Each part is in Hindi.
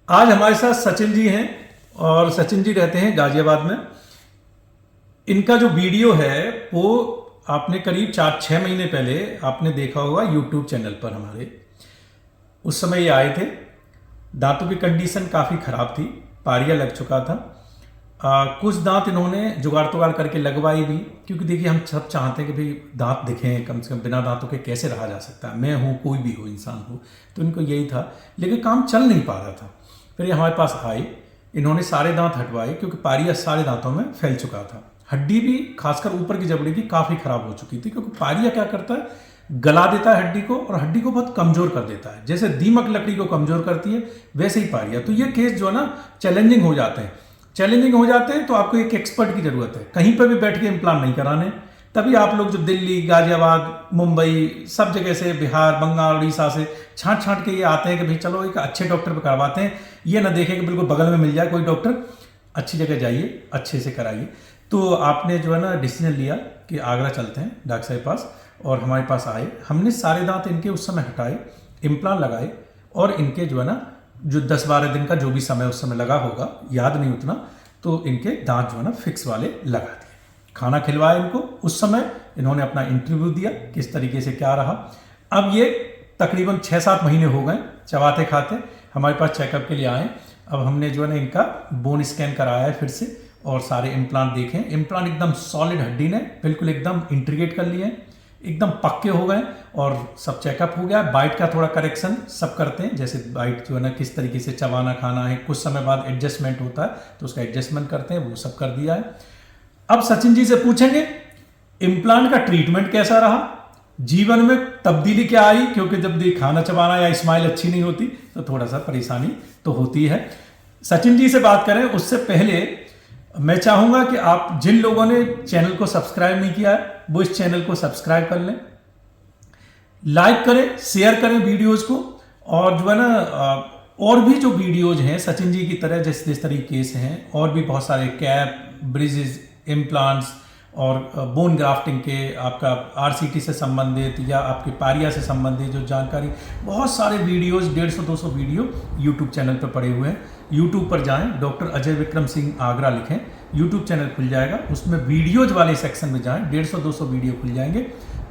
आज हमारे साथ सचिन जी हैं और सचिन जी रहते हैं गाजियाबाद में। इनका जो वीडियो है वो आपने करीब 4-6 महीने पहले आपने देखा होगा यूट्यूब चैनल पर हमारे। उस समय ये आए थे, दांतों की कंडीशन काफ़ी ख़राब थी, पारिया लग चुका था। कुछ दांत इन्होंने जुगाड़ तुगाड़ करके लगवाई भी, क्योंकि देखिए हम सब चाहते हैं कि भाई दांत दिखें, कम से कम बिना दांतों के कैसे रहा जा सकता है, मैं हूँ कोई भी हो इंसान हो, तो इनको यही था। लेकिन काम चल नहीं पा रहा था। फिर ये हमारे पास आए, इन्होंने सारे दांत हटवाए क्योंकि पारिया सारे दांतों में फैल चुका था। हड्डी भी खासकर ऊपर की जबड़ी की काफ़ी खराब हो चुकी थी, क्योंकि पारिया क्या करता है, गला देता है हड्डी को और हड्डी को बहुत कमजोर कर देता है। जैसे दीमक लकड़ी को कमजोर करती है वैसे ही पारिया। तो ये केस जो है ना चैलेंजिंग हो जाते हैं। चैलेंजिंग हो जाते हैं तो आपको एक एक्सपर्ट की जरूरत है, कहीं पर भी बैठ के इम्प्लांट नहीं कराने। तभी आप लोग जो दिल्ली, गाजियाबाद, मुंबई, सब जगह से, बिहार, बंगाल, उड़ीसा से छांट छांट के ये आते हैं कि भाई चलो एक अच्छे डॉक्टर पे करवाते हैं। ये ना देखें कि बिल्कुल बगल में मिल जाए कोई डॉक्टर, अच्छी जगह जाइए, अच्छे से कराइए। तो आपने जो है ना डिसीजन लिया कि आगरा चलते हैं डॉक्टर साहब के पास, और हमारे पास आए। हमने सारे दांत इनके उस समय हटाए, इम्प्लांट लगाए, और इनके जो है ना जो 10-12 दिन का जो भी समय उस समय लगा होगा, याद नहीं उतना, तो इनके दांत जो है ना फिक्स वाले लगा दिए। खाना खिलवाया इनको। उस समय इन्होंने अपना इंटरव्यू दिया, किस तरीके से क्या रहा। अब ये तकरीबन 6-7 महीने हो गए चबाते खाते हमारे पास चेकअप के लिए आए। अब हमने जो है ना इनका बोन स्कैन कराया है फिर से, और सारे इम्प्लांट देखें। इम्प्लांट एकदम सॉलिड हड्डी ने बिल्कुल एकदम इंटीग्रेट कर लिए हैं, एकदम पक्के हो गए, और सब चेकअप हो गया। बाइट का थोड़ा करेक्शन सब करते हैं, जैसे बाइट जो है ना किस तरीके से चबाना खाना है, कुछ समय बाद एडजस्टमेंट होता है तो उसका एडजस्टमेंट करते हैं, वो सब कर दिया है। अब सचिन जी से पूछेंगे इम्प्लांट का ट्रीटमेंट कैसा रहा, जीवन में तब्दीली क्या आई, क्योंकि जब भी खाना चबाना या स्माइल अच्छी नहीं होती तो थोड़ा सा परेशानी तो होती है। सचिन जी से बात करें उससे पहले मैं चाहूंगा कि आप जिन लोगों ने चैनल को सब्सक्राइब नहीं किया है वो इस चैनल को सब्सक्राइब कर लें, लाइक करें, शेयर करें वीडियोज को, और जो है ना और भी जो वीडियोज हैं सचिन जी की तरह जिस तरीके से हैं, और भी बहुत सारे कैप, ब्रिजेस, इम्प्लांट्स और बोन ग्राफ्टिंग के, आपका आरसीटी से संबंधित या आपके पारिया से संबंधित जो जानकारी, बहुत सारे वीडियोस 150-200 वीडियो यूट्यूब चैनल पर पड़े हुए हैं। यूट्यूब पर जाएं, डॉक्टर अजय विक्रम सिंह आगरा लिखें, यूट्यूब चैनल खुल जाएगा, उसमें वीडियोज वाले सेक्शन में जाएं, 150-200 वीडियो खुल जाएंगे,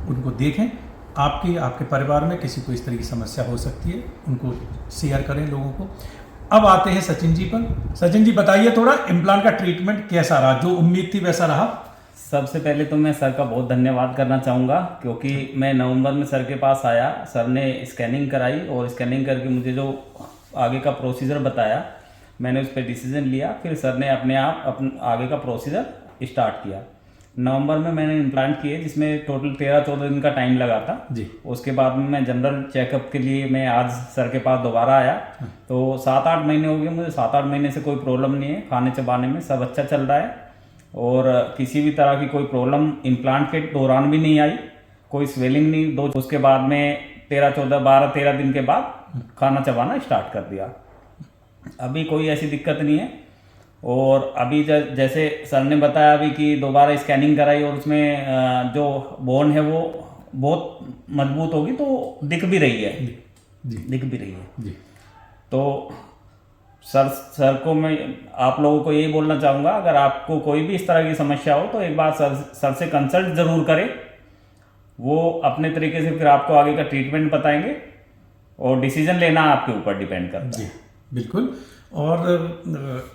उनको देखें। आपके परिवार में किसी को इस तरह की समस्या हो सकती है, उनको शेयर करें लोगों को। अब आते हैं सचिन जी पर। सचिन जी बताइए थोड़ा इम्प्लांट का ट्रीटमेंट कैसा रहा, जो उम्मीद थी वैसा रहा? सबसे पहले तो मैं सर का बहुत धन्यवाद करना चाहूँगा, क्योंकि मैं नवंबर में सर के पास आया, सर ने स्कैनिंग कराई और स्कैनिंग करके मुझे जो आगे का प्रोसीजर बताया मैंने उस पर डिसीजन लिया। फिर सर ने अपने आप आगे का प्रोसीजर स्टार्ट किया। नवंबर में मैंने इम्प्लांट किए, जिसमें टोटल 13-14 दिन का टाइम लगा था जी। उसके बाद में मैं जनरल चेकअप के लिए मैं आज सर के पास दोबारा आया। तो 7-8 महीने हो गए मुझे, 7-8 महीने से कोई प्रॉब्लम नहीं है, खाने चबाने में सब अच्छा चल रहा है, और किसी भी तरह की कोई प्रॉब्लम इम्प्लांट के दौरान भी नहीं आई, कोई स्वेलिंग नहीं। उसके बाद में 13 दिन के बाद खाना चबाना स्टार्ट कर दिया। अभी कोई ऐसी दिक्कत नहीं है। और अभी जैसे सर ने बताया अभी कि दोबारा स्कैनिंग कराई और उसमें जो बोन है वो बहुत मजबूत होगी, तो दिख भी रही है जी। दिख भी रही है जी। तो सर को मैं आप लोगों को यही बोलना चाहूँगा, अगर आपको कोई भी इस तरह की समस्या हो तो एक बार सर से कंसल्ट ज़रूर करें। वो अपने तरीके से फिर आपको आगे का ट्रीटमेंट बताएंगे, और डिसीजन लेना आपके ऊपर डिपेंड करता है। जी बिल्कुल। और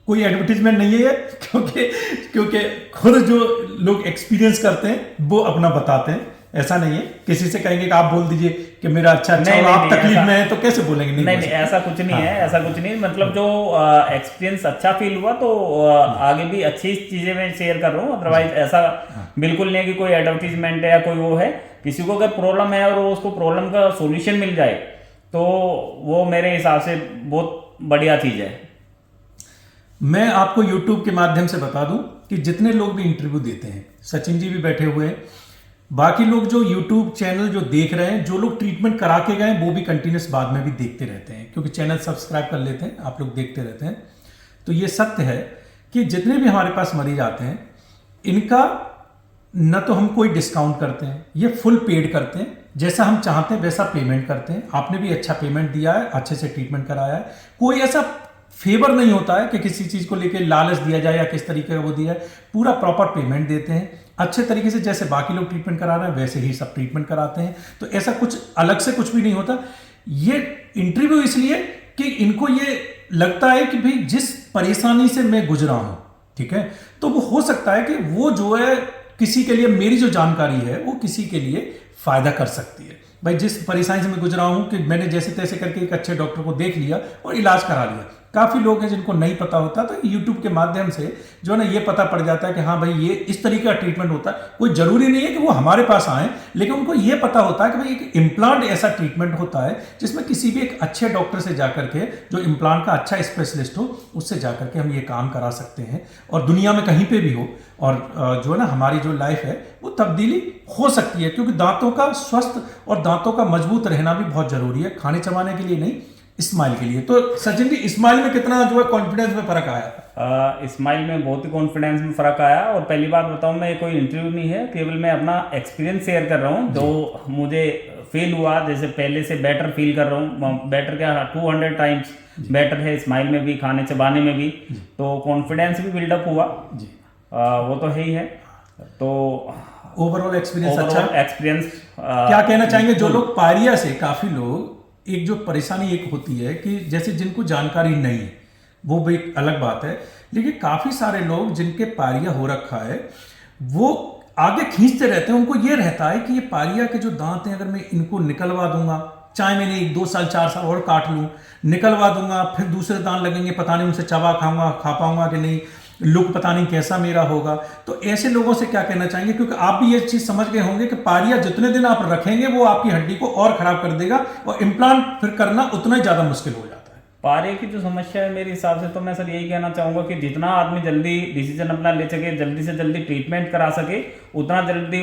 कोई एडवर्टीजमेंट नहीं है, क्योंकि खुद जो लोग एक्सपीरियंस करते हैं वो अपना बताते हैं। ऐसा नहीं है किसी से कहेंगे कि आप बोल दीजिए कि मेरा अच्छा नहीं, आप तकलीफ में है तो कैसे बोलेंगे? नहीं, ऐसा कुछ नहीं है, ऐसा कुछ नहीं। मतलब जो एक्सपीरियंस अच्छा फील हुआ तो आगे भी अच्छी चीजें मैं शेयर कर रहा हूँ। अदरवाइज ऐसा बिल्कुल नहीं है कि कोई एडवर्टीजमेंट है या कोई वो है। किसी को अगर प्रॉब्लम है और उसको प्रॉब्लम का सोल्यूशन मिल जाए तो वो मेरे हिसाब से बहुत बढ़िया चीज है। मैं आपको YouTube के माध्यम से बता दूं कि जितने लोग भी इंटरव्यू देते हैं, सचिन जी भी बैठे हुए हैं, बाकी लोग जो YouTube चैनल जो देख रहे हैं, जो लोग ट्रीटमेंट करा के गए वो भी कंटिन्यूस बाद में भी देखते रहते हैं, क्योंकि चैनल सब्सक्राइब कर लेते हैं, आप लोग देखते रहते हैं। तो ये सत्य है कि जितने भी हमारे पास मरीज आते हैं, इनका न तो हम कोई डिस्काउंट करते हैं, ये फुल पेड करते हैं, जैसा हम चाहते हैं वैसा पेमेंट करते हैं। आपने भी अच्छा पेमेंट दिया है, अच्छे से ट्रीटमेंट कराया है। कोई ऐसा फेवर नहीं होता है कि किसी चीज़ को लेके लालच दिया जाए या किस तरीके का वो दिया है। पूरा प्रॉपर पेमेंट देते हैं अच्छे तरीके से, जैसे बाकी लोग ट्रीटमेंट करा रहे हैं वैसे ही सब ट्रीटमेंट कराते हैं। तो ऐसा कुछ अलग से कुछ भी नहीं होता। ये इंटरव्यू इसलिए कि इनको ये लगता है कि भाई जिस परेशानी से मैं गुजरा हूं, ठीक है, तो वो हो सकता है कि वो जो है किसी के लिए मेरी जो जानकारी है वो किसी के लिए फायदा कर सकती है। भाई जिस परेशानी से मैं गुजरा हूं कि मैंने जैसे तैसे करके एक अच्छे डॉक्टर को देख लिया और इलाज करा लिया। काफ़ी लोग हैं जिनको नहीं पता होता, तो यूट्यूब के माध्यम से जो है ना ये पता पड़ जाता है कि हाँ भाई ये इस तरीके का ट्रीटमेंट होता है। कोई ज़रूरी नहीं है कि वो हमारे पास आए, लेकिन उनको ये पता होता है कि भाई एक इम्प्लांट ऐसा ट्रीटमेंट होता है जिसमें किसी भी एक अच्छे डॉक्टर से जाकर के, जो इम्प्लांट का अच्छा स्पेशलिस्ट हो, उससे जाकर के हम ये काम करा सकते हैं और दुनिया में कहीं पर भी हो। और जो है ना हमारी जो लाइफ है वो तब्दीली हो सकती है, क्योंकि दांतों का स्वस्थ और दांतों का मजबूत रहना भी बहुत जरूरी है, खाने चबाने के लिए नहीं, स्माइल के लिए। तो सचिन जी, स्माइल में कितना जो है कॉन्फिडेंस में फर्क आया? स्माइल में बहुत ही कॉन्फिडेंस में फर्क आया। और पहली बात बताऊं, मैं कोई इंटरव्यू नहीं है, केवल मैं अपना एक्सपीरियंस शेयर कर रहा हूं जो मुझे फील हुआ। जैसे पहले से बेटर फील कर रहा हूं, बेटर क्या 200 टाइम्स बेटर है स्माइल में भी, खाने चबाने में भी। तो कॉन्फिडेंस भी बिल्डअप हुआ जी। वो तो है ही है। तो ओवरऑल एक्सपीरियंस अच्छा एक्सपीरियंस क्या कहना चाहेंगे? जो लोग पारिया से, काफी लोग, एक जो परेशानी एक होती है कि जैसे जिनको जानकारी नहीं है, वो भी एक अलग बात है, लेकिन काफी सारे लोग जिनके पारिया हो रखा है वो आगे खींचते रहते हैं। उनको ये रहता है कि ये पारिया के जो दांत हैं, अगर मैं इनको निकलवा दूंगा, चाहे मैंने 1 2 साल 4 साल और काट लूं, निकलवा दूंगा, फिर दूसरे दांत लगेंगे, पता नहीं उनसे चबा खा पाऊंगा कि नहीं, लुक पता नहीं कैसा मेरा होगा। तो ऐसे लोगों से क्या कहना चाहेंगे? क्योंकि आप भी ये चीज समझ गए होंगे कि पारिया जितने दिन आप रखेंगे वो आपकी हड्डी को और खराब कर देगा और इम्प्लांट फिर करना उतना ही ज्यादा मुश्किल हो जाता है। पारे की जो समस्या है मेरे हिसाब से, तो मैं सर यही कहना चाहूंगा कि जितना आदमी जल्दी डिसीजन अपना ले सके, जल्दी से जल्दी ट्रीटमेंट करा सके, उतना जल्दी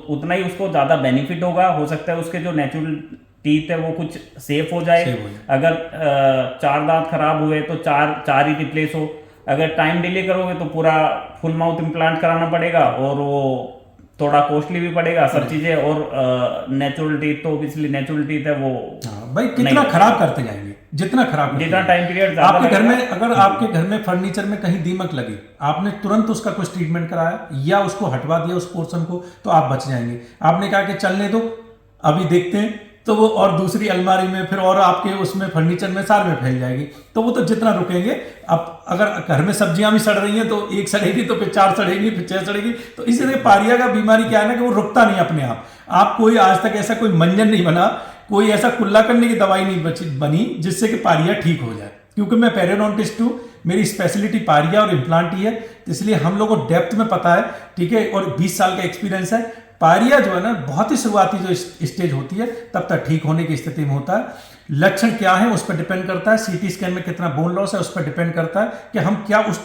उतना ही उसको ज्यादा बेनिफिट होगा। हो सकता है उसके जो नेचुरल टीथ है वो कुछ सेफ हो जाए। अगर 4 दांत खराब हुए तो चार ही रिप्लेस हो। अगर टाइम डिले करोगे तो पूरा फुल माउथ इम्प्लांट कराना पड़ेगा और वो थोड़ा कॉस्टली भी पड़ेगा सब चीजें। और नेचुरल टीथ तो ऑब्वियसली नेचुरल टीथ है वो भाई कितना खराब करते जाएंगे, जितना खराब जितना टाइम पीरियड आपके घर में, अगर आपके घर में फर्नीचर में कहीं दीमक लगी, आपने तुरंत उसका कुछ ट्रीटमेंट कराया या उसको हटवा दिया उस पोर्शन को, तो आप बच जाएंगे। आपने कहा कि चलने दो अभी देखते हैं, तो वो और दूसरी अलमारी में फिर और आपके उसमें फर्नीचर में सार में फैल जाएगी। तो वो तो जितना रुकेंगे, अब अगर घर में सब्जियां भी सड़ रही हैं तो 1 सड़ेगी तो फिर 4 सड़ेगी, फिर 6 सड़ेगी। तो इसलिए पारिया का बीमारी क्या है ना कि वो रुकता नहीं अपने आप कोई आज तक ऐसा कोई मंजन नहीं बना, कोई ऐसा कुल्ला करने की दवाई नहीं बनी जिससे कि पारिया ठीक हो जाए। क्योंकि मैं पेरियोडोंटिस्ट हूँ, मेरी स्पेशलिटी पारिया और इम्प्लांट ही है, इसलिए हम लोगों को डेप्थ में पता है, ठीक है, और 20 साल का एक्सपीरियंस है। पारिया जो है ना बहुत ही शुरुआती जो स्टेज होती है तब तक ठीक होने की स्थिति में होता है। लक्षण क्या है उस पर डिपेंड करता है, सीटी स्कैन में कितना बोन लॉस है उस पर डिपेंड करता है कि हम क्या उस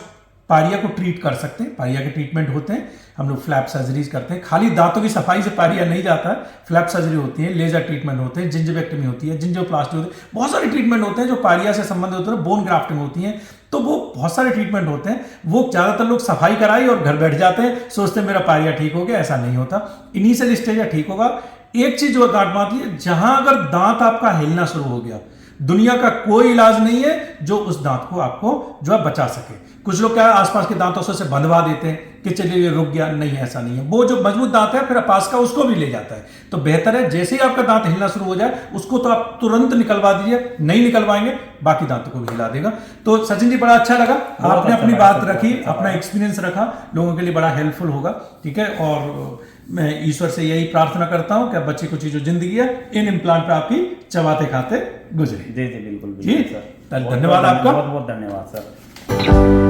पारिया को ट्रीट कर सकते हैं। पारिया के ट्रीटमेंट होते हैं, हम लोग फ्लैप सर्जरीज करते हैं। खाली दांतों की सफाई से पारिया नहीं जाता है, फ्लैप सर्जरी होती है, लेजर ट्रीटमेंट होते हैं, जिंजिवेक्टमी होती है, जिंजियोप्लास्टी होती है, बहुत सारे ट्रीटमेंट होते हैं जो पारिया से संबंधित होते हैं। बोन ग्राफ्टिंग होती है, तो वो बहुत सारे ट्रीटमेंट होते हैं। वो ज्यादातर लोग सफाई कराई और घर बैठ जाते हैं, सोचते हैं मेरा पारिया ठीक हो गया। ऐसा नहीं होता, इनिशियल स्टेज है ठीक होगा। एक चीज जो काट मारती है, जहां अगर दांत आपका हिलना शुरू हो गया, दुनिया का कोई इलाज नहीं है जो उस दांत को आपको जो है बचा सके। कुछ लोग क्या आसपास के दांतों से बंधवा देते हैं कि चलिए ये रुक गया, नहीं ऐसा नहीं है। वो जो मजबूत दांत है फिर पास का उसको भी ले जाता है। तो बेहतर है जैसे ही आपका दांत हिलना शुरू हो जाए उसको तो आप तुरंत निकलवा दीजिए, नहीं निकलवाएंगे बाकी दांतों को भी हिला देगा। तो सचिन जी बड़ा अच्छा लगा, आपने अपनी बात रखी, अपना एक्सपीरियंस रखा, लोगों के लिए बड़ा हेल्पफुल होगा, ठीक है। और मैं ईश्वर से यही प्रार्थना करता हूं कि बच्ची कुछ जो जिंदगी है इन इम्प्लांट पे आपकी चबाते खाते गुजरे। जी जी बिल्कुल जी सर, धन्यवाद आपका, बहुत बहुत धन्यवाद सर।